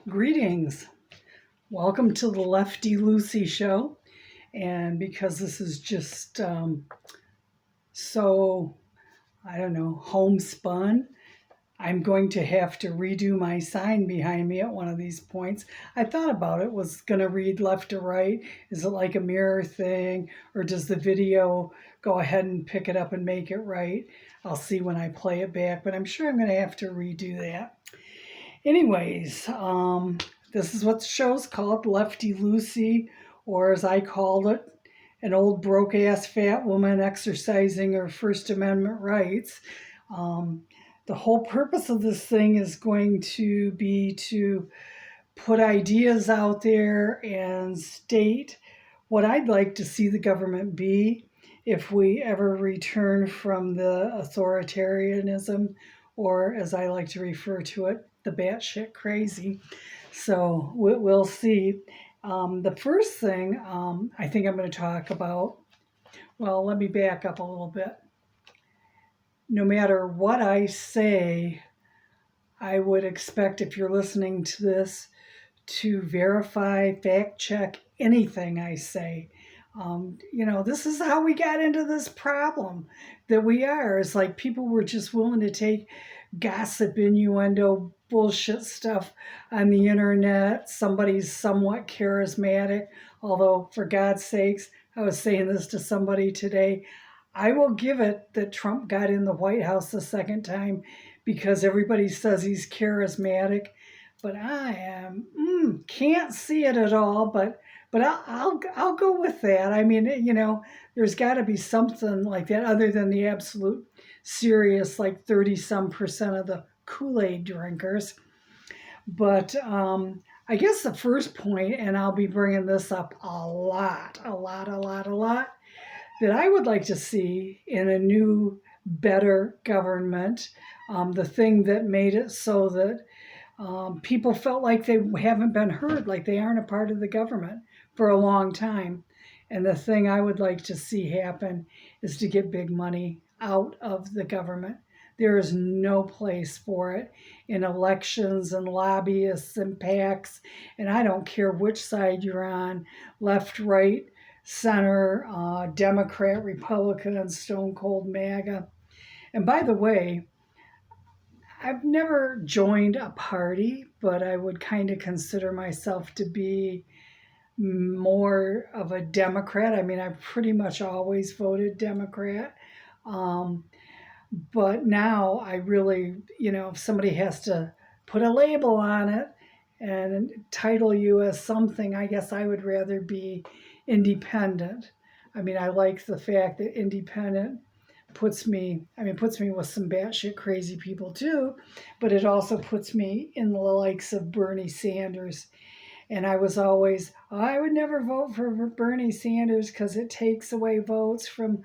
Greetings. Welcome to the Lefty Lucy Show. And because this is just so, I don't know, homespun, I'm going to have to redo my sign behind me at one of these points. I thought about it, was going to read left to right. Is it like a mirror thing? Or does the video go ahead and pick it up and make it right? I'll see when I play it back, but I'm sure I'm going to have to redo that. Anyways, this is what the show's called, Lefty Lucy, or as I called it, an old broke ass fat woman exercising her First Amendment rights. Um, the whole purpose of this thing is going to be to put ideas out there and state what I'd like to see the government be if we ever return from the authoritarianism, or as I like to refer to it, the batshit crazy. So we'll see. The first thing I think I'm going to talk about, well, let me back up a little bit. No matter what I say, I would expect, if you're listening to this, to verify, fact check anything I say. This is how we got into this problem that we are. It's like people were just willing to take gossip, innuendo, bullshit stuff on the internet. Somebody's somewhat charismatic, although, for God's sakes, I was saying this to somebody today. I will give it that Trump got in the White House the second time because everybody says he's charismatic, but I can't see it at all. But I'll go with that. I mean, there's got to be something like that other than the absolute serious, like 30% of the Kool-Aid drinkers. But I guess the first point, and I'll be bringing this up a lot, that I would like to see in a new, better government, the thing that made it so that people felt like they haven't been heard, like they aren't a part of the government for a long time. And the thing I would like to see happen is to get big money out of the government. There is no place for it in elections and lobbyists and PACs. And I don't care which side you're on, left, right, center, Democrat, Republican, and Stone Cold MAGA. And by the way, I've never joined a party, but I would kind of consider myself to be more of a Democrat. I mean, I've pretty much always voted Democrat. Um, but now I really, if somebody has to put a label on it and title you as something, I guess I would rather be independent. I mean, I like the fact that independent puts me with some batshit crazy people too, but it also puts me in the likes of Bernie Sanders. And I would never vote for Bernie Sanders because it takes away votes from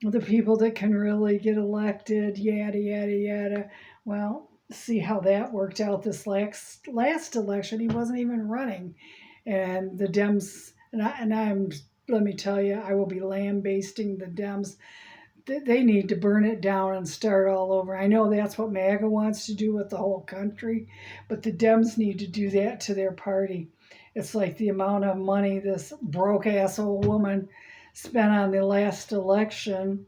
the people that can really get elected, yada, yada, yada. Well, see how that worked out this last election. He wasn't even running. And the Dems, let me tell you, I will be lambasting the Dems. They need to burn it down and start all over. I know that's what MAGA wants to do with the whole country, but the Dems need to do that to their party. It's like the amount of money this broke ass old woman spent on the last election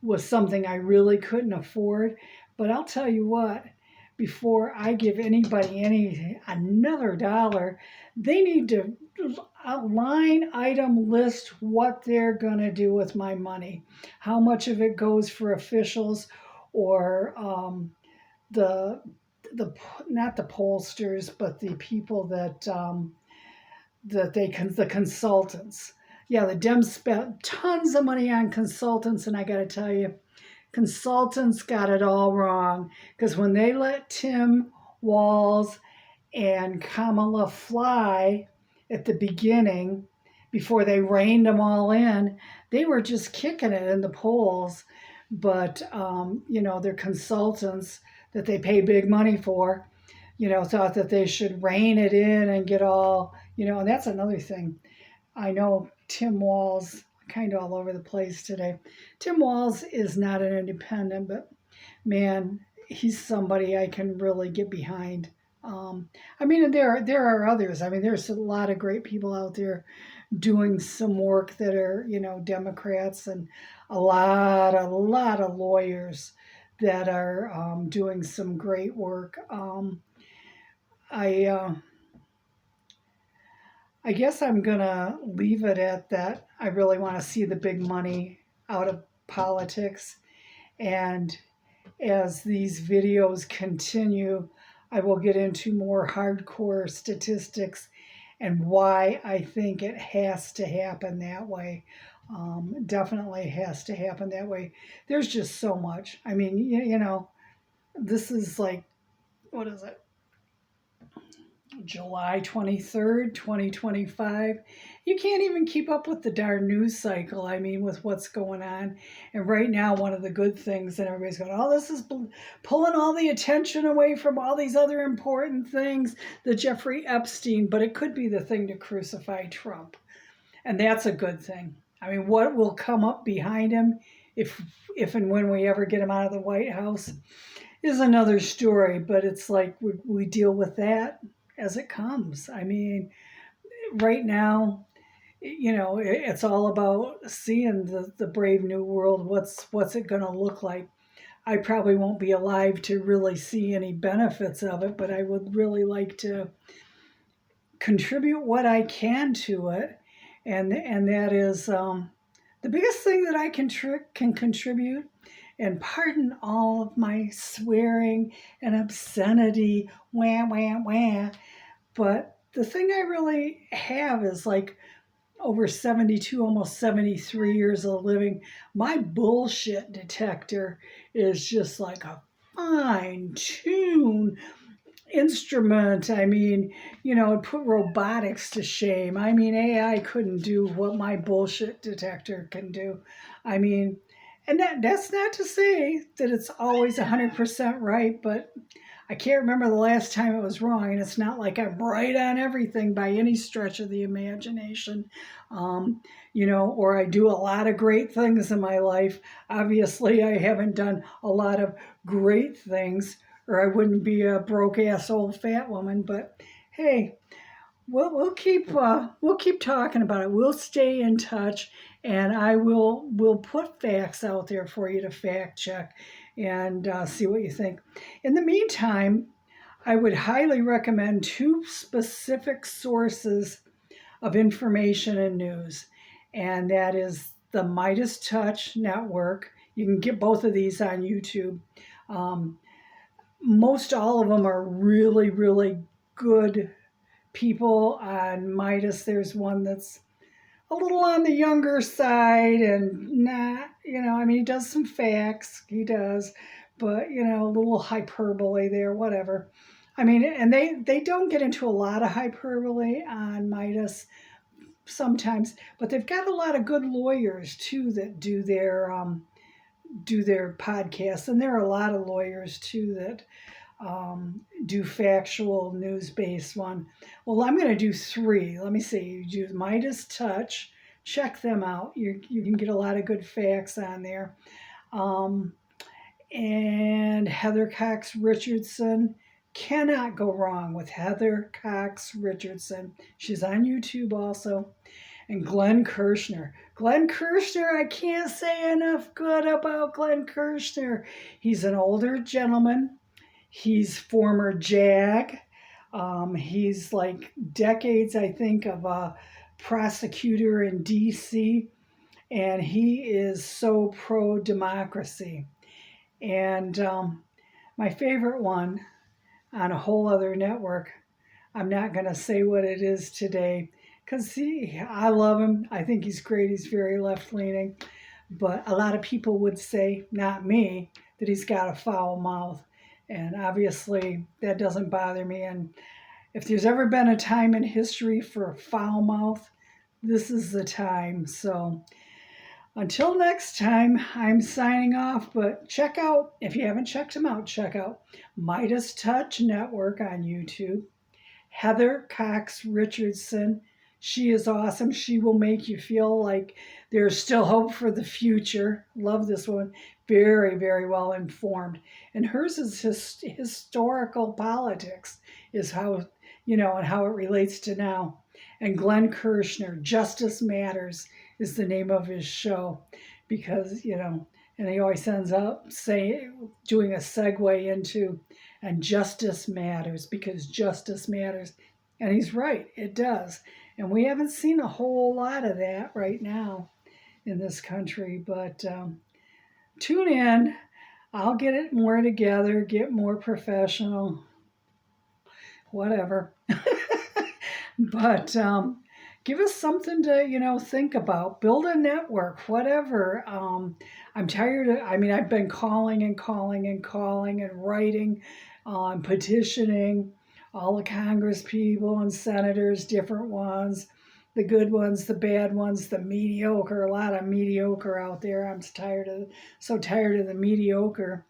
was something I really couldn't afford. But I'll tell you what, before I give anybody another dollar, they need to line item list what they're going to do with my money, how much of it goes for officials, or the the not the pollsters, but the people the consultants. Yeah, the Dems spent tons of money on consultants, and I got to tell you, consultants got it all wrong, because when they let Tim Walz and Kamala fly at the beginning, before they reined them all in, they were just kicking it in the polls. But, their consultants that they pay big money for, thought that they should rein it in and get all, and that's another thing. I know Tim Walz, kind of all over the place today. Tim Walz is not an independent, but man, he's somebody I can really get behind. I mean, there are others. I mean, there's a lot of great people out there doing some work that are, Democrats, and a lot of lawyers that are doing some great work. I I guess I'm gonna leave it at that. I really want to see the big money out of politics, and as these videos continue, I will get into more hardcore statistics and why I think it has to happen that way. Definitely has to happen that way. There's just so much. I mean, this is like, what is it? July 23rd, 2025. You can't even keep up with the darn news cycle, I mean, with what's going on. And right now, one of the good things, and everybody's going, oh, this is pulling all the attention away from all these other important things, the Jeffrey Epstein, but it could be the thing to crucify Trump. And that's a good thing. I mean, what will come up behind him if and when we ever get him out of the White House is another story, but it's like we deal with that as it comes. I mean, right now, it's all about seeing the brave new world. What's it going to look like? I probably won't be alive to really see any benefits of it, but I would really like to contribute what I can to it, and that is the biggest thing that I can contribute. And pardon all of my swearing and obscenity, wah wah wah. But the thing I really have is like over 72, almost 73 years of living. My bullshit detector is just like a fine tuned instrument. I mean, it put robotics to shame. I mean, AI couldn't do what my bullshit detector can do. I mean, and that's not to say that it's always 100% right, but I can't remember the last time it was wrong, and it's not like I'm right on everything by any stretch of the imagination. Or I do a lot of great things in my life. Obviously, I haven't done a lot of great things, or I wouldn't be a broke ass old fat woman. But hey, we'll keep talking about it. We'll stay in touch, and will put facts out there for you to fact check and see what you think. In the meantime, I would highly recommend two specific sources of information and news, and that is the Midas Touch Network. You can get both of these on YouTube. Um, Most all of them are really, really good people on Midas. There's one that's a little on the younger side and not, I mean, he does some facts, he does, but, a little hyperbole there, whatever. I mean, and they don't get into a lot of hyperbole on Midas sometimes, but they've got a lot of good lawyers too that do their podcasts, and there are a lot of lawyers too that do factual news-based one. Well, I'm going to do three. Let me see. You do Midas Touch. Check them out. You can get a lot of good facts on there. And Heather Cox Richardson. Cannot go wrong with Heather Cox Richardson. She's on YouTube also. And Glenn Kirshner. Glenn Kirshner, I can't say enough good about Glenn Kirshner. He's an older gentleman. He's former JAG. He's like decades, I think, of a prosecutor in DC, and he is so pro-democracy. And my favorite one on a whole other network, I'm not going to say what it is today because I love him. I think he's great. He's very left-leaning. But a lot of people would say, not me, that he's got a foul mouth. And obviously, that doesn't bother me. And if there's ever been a time in history for a foul mouth, this is the time. So until next time, I'm signing off. But check out, if you haven't checked them out, check out Midas Touch Network on YouTube. Heather Cox Richardson. She is awesome. She will make you feel like there's still hope for the future. Love this one. Very, very well informed. And hers is historical politics. is how, and how it relates to now. And Glenn Kirshner, Justice Matters is the name of his show because, and he always ends up doing a segue into, and justice matters because justice matters. And he's right, it does. And we haven't seen a whole lot of that right now in this country, but tune in. I'll get it more together, get more professional, whatever. But give us something to, think about. Build a network, whatever. I'm tired of, I've been calling and calling and calling and writing, petitioning all the Congress people and senators, different ones, the good ones, the bad ones, the mediocre, a lot of mediocre out there. I'm so tired of the mediocre.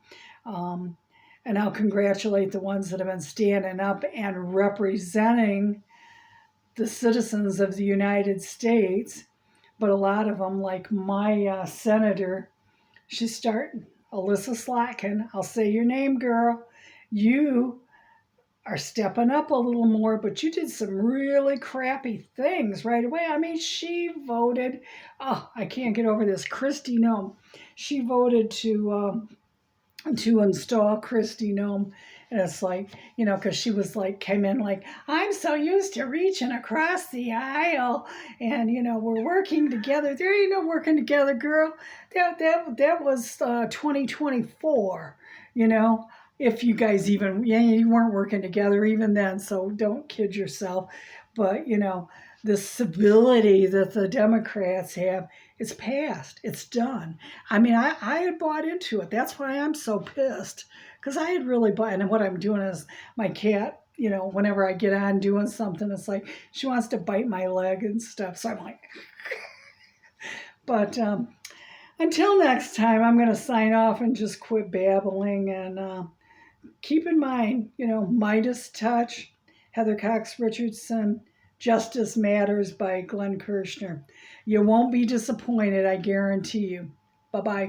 And I'll congratulate the ones that have been standing up and representing the citizens of the United States. But a lot of them, like my senator, she's starting, Alyssa Slotkin, I'll say your name, girl. You are stepping up a little more, but you did some really crappy things right away. She voted, I can't get over this, Kristi Noem. She voted to install Kristi Noem. And it's like, because she was like, came in like, I'm so used to reaching across the aisle and, we're working together. There ain't no working together, girl. That was 2024, if you guys even, you weren't working together even then, so don't kid yourself. But, the civility that the Democrats have, it's passed. It's done. I had bought into it. That's why I'm so pissed, because I had really bought, and what I'm doing is my cat, whenever I get on doing something, it's like she wants to bite my leg and stuff. So I'm like, but until next time, I'm going to sign off and just quit babbling. And keep in mind, Midas Touch, Heather Cox Richardson, Justice Matters by Glenn Kirshner. You won't be disappointed, I guarantee you. Bye-bye.